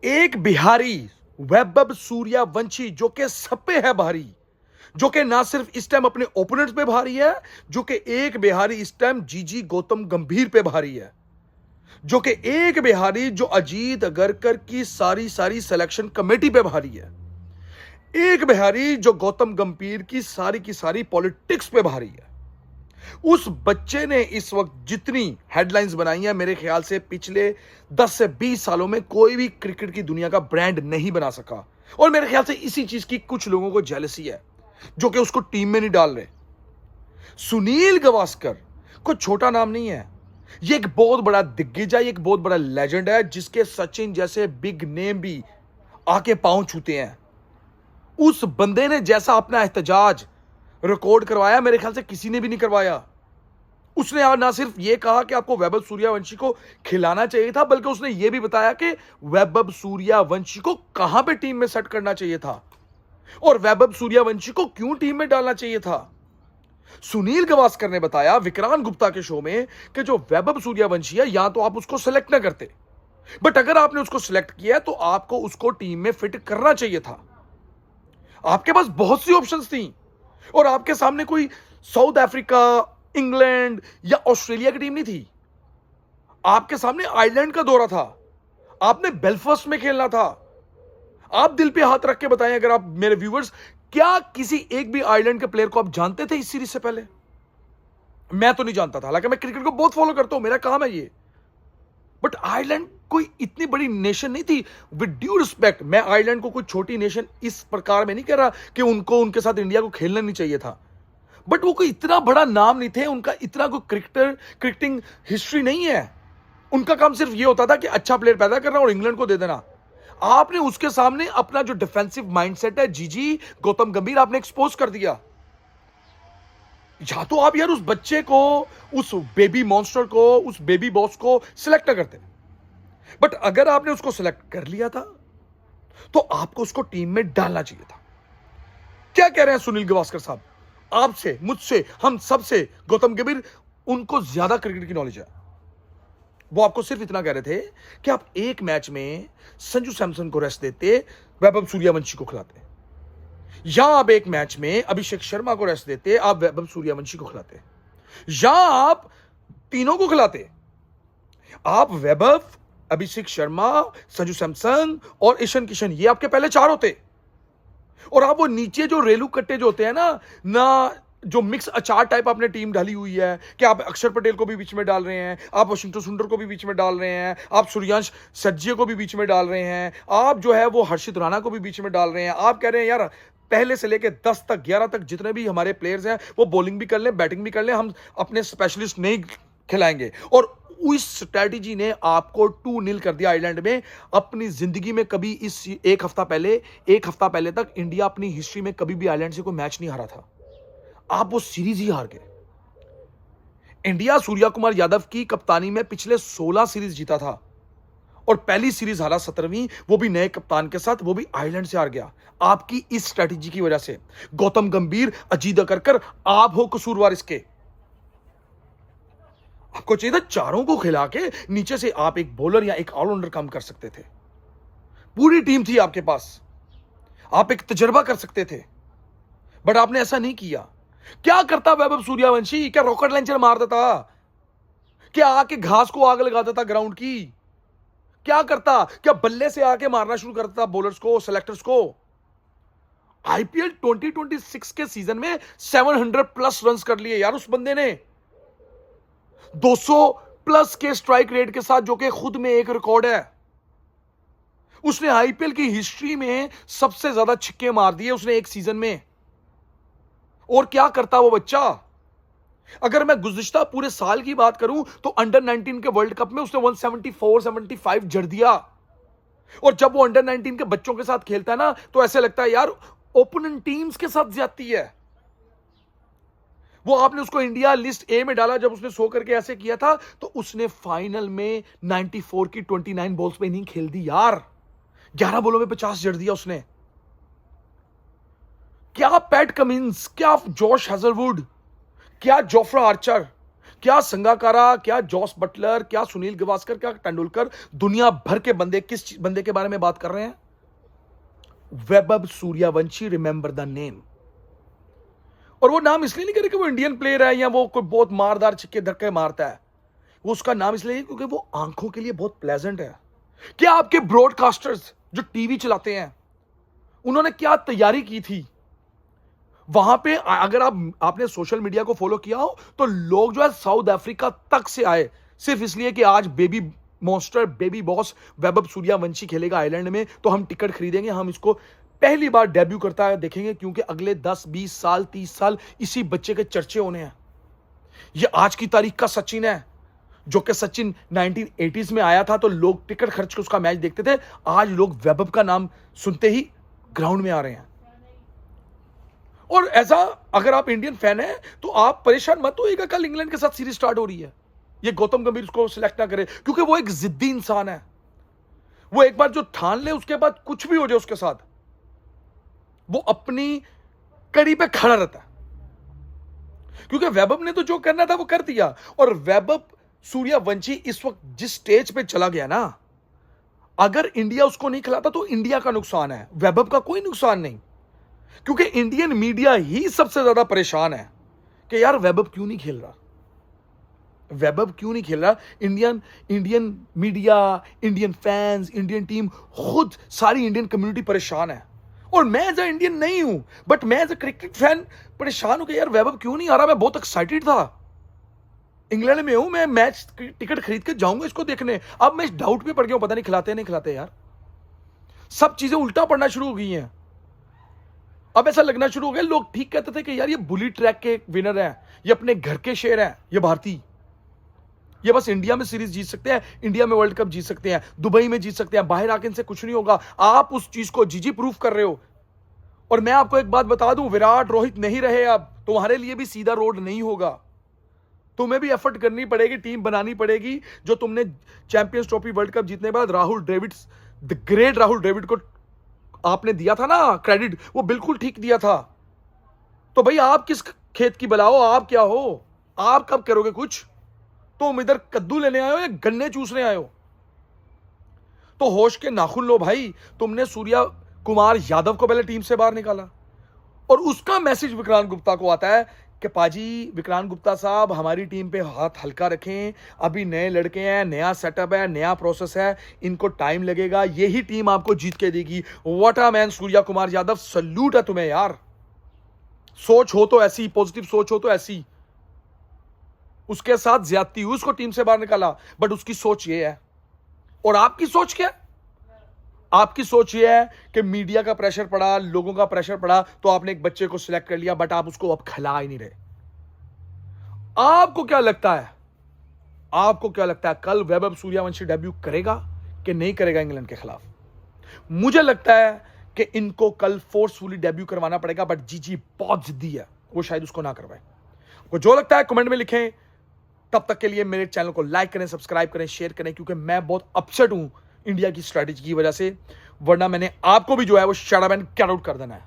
एक बिहारी वैभव सूर्यवंशी जो कि सब पे है भारी, जो कि ना सिर्फ इस टाइम अपने ओपोनेंट्स पे भारी है, जो कि एक बिहारी इस टाइम जीजी गौतम गंभीर पे भारी है, जो कि एक बिहारी जो अजीत अगरकर की सारी सारी सिलेक्शन कमेटी पे भारी है, एक बिहारी जो गौतम गंभीर की सारी पॉलिटिक्स पे भारी है। उस बच्चे ने इस वक्त जितनी हेडलाइंस बनाई है, मेरे ख्याल से पिछले 10 से 20 सालों में कोई भी क्रिकेट की दुनिया का ब्रांड नहीं बना सका। और मेरे ख्याल से इसी चीज की कुछ लोगों को जेलसी है जो कि उसको टीम में नहीं डाल रहे। सुनील गावस्कर कोई छोटा नाम नहीं है, ये एक बहुत बड़ा दिग्गज है, एक बहुत बड़ा लेजेंड है, जिसके सचिन जैसे बिग नेम भी आके पांव छूते हैं। उस बंदे ने जैसा अपना एहतजाज रिकॉर्ड करवाया, मेरे ख्याल से किसी ने भी नहीं करवाया। उसने ना सिर्फ यह कहा कि आपको वैभव सूर्यवंशी को खिलाना चाहिए था, बल्कि उसने यह भी बताया कि वैभव सूर्यवंशी को कहां पे टीम में सेट करना चाहिए था और वैभव सूर्यवंशी को क्यों टीम में डालना चाहिए था। सुनील गावस्कर ने बताया विक्रांत गुप्ता के शो में कि जो वैभव सूर्यवंशी है, या तो आप उसको सिलेक्ट ना करते, बट अगर आपने उसको सिलेक्ट किया तो आपको उसको टीम में फिट करना चाहिए था। आपके पास बहुत सी ऑप्शंस थी और आपके सामने कोई साउथ अफ्रीका, इंग्लैंड या ऑस्ट्रेलिया की टीम नहीं थी। आपके सामने आयरलैंड का दौरा था, आपने बेलफास्ट में खेलना था। आप दिल पे हाथ रख के बताएं, अगर आप मेरे व्यूअर्स, क्या किसी एक भी आयरलैंड के प्लेयर को आप जानते थे इस सीरीज से पहले? मैं तो नहीं जानता था, हालांकि मैं क्रिकेट को बहुत फॉलो करता हूं, मेरा काम है ये। बट आयरलैंड कोई इतनी बड़ी नेशन नहीं थी। विद ड्यू रिस्पेक्ट, मैं आयरलैंड को कोई छोटी नेशन इस प्रकार में नहीं कह रहा कि उनको उनके साथ इंडिया को खेलना नहीं चाहिए था, बट वो कोई इतना बड़ा नाम नहीं थे, उनका इतना कोई क्रिकेटिंग हिस्ट्री नहीं है। उनका काम सिर्फ ये होता था कि अच्छा प्लेयर पैदा करना और इंग्लैंड को दे देना। आपने उसके सामने अपना जो डिफेंसिव माइंडसेट है, जीजी गौतम गंभीर, आपने एक्सपोज कर दिया। या तो आप यार उस बच्चे को, उस बेबी मॉन्स्टर को, उस बेबी बॉस को सिलेक्ट ना करते, बट अगर आपने उसको सिलेक्ट कर लिया था तो आपको उसको टीम में डालना चाहिए था। क्या कह रहे हैं सुनील गावस्कर साहब? आपसे, मुझसे, हम सबसे गौतम गंभीर, उनको ज्यादा क्रिकेट की नॉलेज है। वो आपको सिर्फ इतना कह रहे थे कि आप एक मैच में संजू सैमसन को रेस्ट देते, वैभव सूर्यवंशी को खिलाते, या आप एक मैच में अभिषेक शर्मा को रेस्ट देते, आप वैभव सूर्यवंशी को खिलाते, या आप तीनों को खिलाते। आप वैभव, अभिषेक शर्मा, संजू सैमसन और ईशान किशन, ये आपके पहले चार होते। और आप वो नीचे जो रेलू कट्टे जो होते हैं ना जो मिक्स अचार टाइप आपने टीम डाली हुई है, कि आप अक्षर पटेल को भी बीच में डाल रहे हैं, आप वाशिंगटन सुंदर को भी बीच में डाल रहे हैं, आप सूर्यांश सज्जिया को भी बीच में डाल रहे हैं, आप जो है वो हर्षित राणा को भी बीच में डाल रहे हैं। आप कह रहे हैं यार पहले से लेके 10 तक 11 तक जितने भी हमारे प्लेयर्स हैं वो बॉलिंग भी कर लें, बैटिंग भी कर लें, हम अपने स्पेशलिस्ट नहीं खिलाएंगे। और उस स्ट्रैटेजी ने आपको 2-0 कर दिया आयरलैंड में। अपनी जिंदगी में कभी इस एक हफ्ता पहले तक इंडिया अपनी हिस्ट्री में कभी भी आयरलैंड से कोई मैच नहीं हारा था। आप वो सीरीज ही हार गए। इंडिया सूर्या कुमार यादव की कप्तानी में पिछले 16 सीरीज जीता था और पहली सीरीज हारा 17वीं, वो भी नए कप्तान के साथ, वो भी आयरलैंड से हार गया आपकी इस स्ट्रैटेजी की वजह से। गौतम गंभीर, अजीत अगरकर, आप हो कसूरवार इसके। आपको चाहिए था चारों को खिला के नीचे से आप एक बॉलर या एक ऑलराउंडर काम कर सकते थे। पूरी टीम थी आपके पास, आप एक तजर्बा कर सकते थे, बट आपने ऐसा नहीं किया। क्या करता वैभव सूर्यवंशी? क्या रॉकेट लॉन्चर मार देता? क्या आके घास को आग लगा देता ग्राउंड की? क्या करता? क्या बल्ले से आके मारना शुरू करता बॉलर्स को, सेलेक्टर्स को? आईपीएल 2026 के सीजन में 700 प्लस रन्स कर लिए यार उस बंदे ने, 200 प्लस के स्ट्राइक रेट के साथ, जो कि खुद में एक रिकॉर्ड है। उसने आईपीएल की हिस्ट्री में सबसे ज्यादा छक्के मार दिए उसने एक सीजन में। और क्या करता वो बच्चा? अगर मैं गुज़िश्ता पूरे साल की बात करूं तो अंडर 19 के वर्ल्ड कप में उसने 174-75 जड़ दिया। और जब वो अंडर 19 के बच्चों के साथ खेलता है ना, तो ऐसे लगता है यार ओपोनेंट टीम्स के साथ ज्यादती है। वो आपने उसको इंडिया लिस्ट ए में डाला, जब उसने सो करके ऐसे किया था, तो उसने फाइनल में 94 की 29 बॉल्स पे इनिंग खेल दी यार। 11 बॉलों में 50 जड़ दिया उसने। क्या पैट कमिंस, क्या जॉश हेजलवुड, क्या जोफ्रा आर्चर, क्या संगाकारा, क्या जॉस बटलर, क्या सुनील गावस्कर, क्या तेंदुलकर, दुनिया भर के बंदे किस बंदे के बारे में बात कर रहे हैं? Vaibhav Suryavanshi, remember the name. और वो नाम इसलिए नहीं करे कि वो इंडियन प्लेयर है या वो कोई बहुत मारदार छिक्के धक्के मारता है। वो उसका नाम इसलिए क्योंकि वो आंखों के लिए बहुत प्लेजेंट है। क्या आपके ब्रॉडकास्टर्स जो टीवी चलाते हैं, उन्होंने क्या तैयारी की थी? वहां पे अगर आपने सोशल मीडिया को फॉलो किया हो तो लोग जो है साउथ अफ्रीका तक से आए सिर्फ इसलिए कि आज baby monster, baby boss Vaibhav Suryavanshi खेलेगा आइलैंड में, तो हम टिकट खरीदेंगे, हम इसको पहली बार डेब्यू करता है देखेंगे, क्योंकि अगले 10, 20 साल, 30 साल इसी बच्चे के चर्चे होने हैं। ये आज की तारीख का सचिन है, जो कि सचिन 1980s में आया था तो लोग टिकट खर्च के उसका मैच देखते थे। आज लोग वैभव का नाम सुनते ही ग्राउंड में आ रहे हैं। और ऐसा अगर आप इंडियन फैन है तो आप परेशान मत होइएगा, कल इंग्लैंड के साथ सीरीज स्टार्ट हो रही है, ये गौतम गंभीर उसको सिलेक्ट ना करे, क्योंकि वो एक जिद्दी इंसान है। वो एक बार जो ठान ले उसके बाद कुछ भी हो जाए उसके साथ, वो अपनी कड़ी पे खड़ा रहता है। क्योंकि वैभव ने तो जो करना था वो कर दिया। और वैभव सूर्यवंशी इस वक्त जिस स्टेज पे चला गया ना, अगर इंडिया उसको नहीं खिलाता तो इंडिया का नुकसान है, वैभव का कोई नुकसान नहीं। क्योंकि इंडियन मीडिया ही सबसे ज्यादा परेशान है कि यार वैभव क्यों नहीं खेल रहा, वैभव क्यों नहीं खेल रहा। Indian media, Indian fans, Indian team, खुद सारी इंडियन कम्युनिटी परेशान है। और मैं एज अ इंडियन नहीं हूं, बट मैं एज अ क्रिकेट फैन परेशान हूं कि यार वैभव क्यों नहीं आ रहा। मैं बहुत एक्साइटेड था, इंग्लैंड में हूं मैं, मैच टिकट खरीद के जाऊंगा इसको देखने। अब मैं डाउट में पड़ गया हूं, पता नहीं खिलाते नहीं खिलाते यार। सब चीजें उल्टा पड़ना शुरू हो गई हैं। अब ऐसा लगना शुरू हो गया, लोग ठीक कहते थे कि यार ये बुली ट्रैक के विनर हैं, ये अपने घर के शेर हैं, ये भारतीय, ये बस इंडिया में सीरीज जीत सकते हैं, इंडिया में वर्ल्ड कप जीत सकते हैं, दुबई में जीत सकते हैं, बाहर आके इनसे कुछ नहीं होगा। आप उस चीज को जीजी प्रूफ कर रहे हो। और मैं आपको एक बात बता दूं, विराट रोहित नहीं रहे, अब तुम्हारे लिए भी सीधा रोड नहीं होगा। तुम्हें भी एफर्ट करनी पड़ेगी, टीम बनानी पड़ेगी। जो तुमने चैंपियंस ट्रॉफी, वर्ल्ड कप जीतने के बाद राहुल द्रविड़, द ग्रेट राहुल द्रविड़ को आपने दिया था ना क्रेडिट, वो बिल्कुल ठीक दिया था। तो भाई आप किस खेत की बलाओ, आप क्या हो, आप कब करोगे कुछ? तुम इधर कद्दू लेने आए हो या गन्ने चूसने आए हो? तो होश के नाखून लो भाई। तुमने सूर्या कुमार यादव को पहले टीम से बाहर निकाला, और उसका मैसेज विक्रांत गुप्ता को आता है कि पाजी विक्रांत गुप्ता साहब, हमारी टीम पे हाथ हल्का रखें, अभी नए लड़के हैं, नया सेटअप है, नया प्रोसेस है, इनको टाइम लगेगा, यही टीम आपको जीत के देगी। What a man Surya Kumar Yadav, salute है तुम्हें यार। सोच हो तो ऐसी, पॉजिटिव सोच हो तो ऐसी। उसके साथ ज्यादती हुई, उसको टीम से बाहर निकाला, बट उसकी सोच ये है। और आपकी सोच क्या है? आपकी सोच ये है कि मीडिया का प्रेशर पड़ा, लोगों का प्रेशर पड़ा, तो आपने एक बच्चे को सिलेक्ट कर लिया, बट आप उसको अब खिला ही नहीं रहे। आपको क्या लगता है, आपको क्या लगता है कल वैभव सूर्यवंशी डेब्यू करेगा कि नहीं करेगा इंग्लैंड के खिलाफ? मुझे लगता है कि इनको कल फोर्सफुली डेब्यू करवाना पड़ेगा, बट जीजी बहुत जिद्दी है, वो शायद उसको ना करवाए। आपको जो लगता है कमेंट में लिखें। तब तक के लिए मेरे चैनल को लाइक करें, सब्सक्राइब करें, शेयर करें, क्योंकि मैं बहुत अपसेट हूं इंडिया की स्ट्रैटेजी की वजह से, वरना मैंने आपको भी जो है वो shut up and get out कर देना है।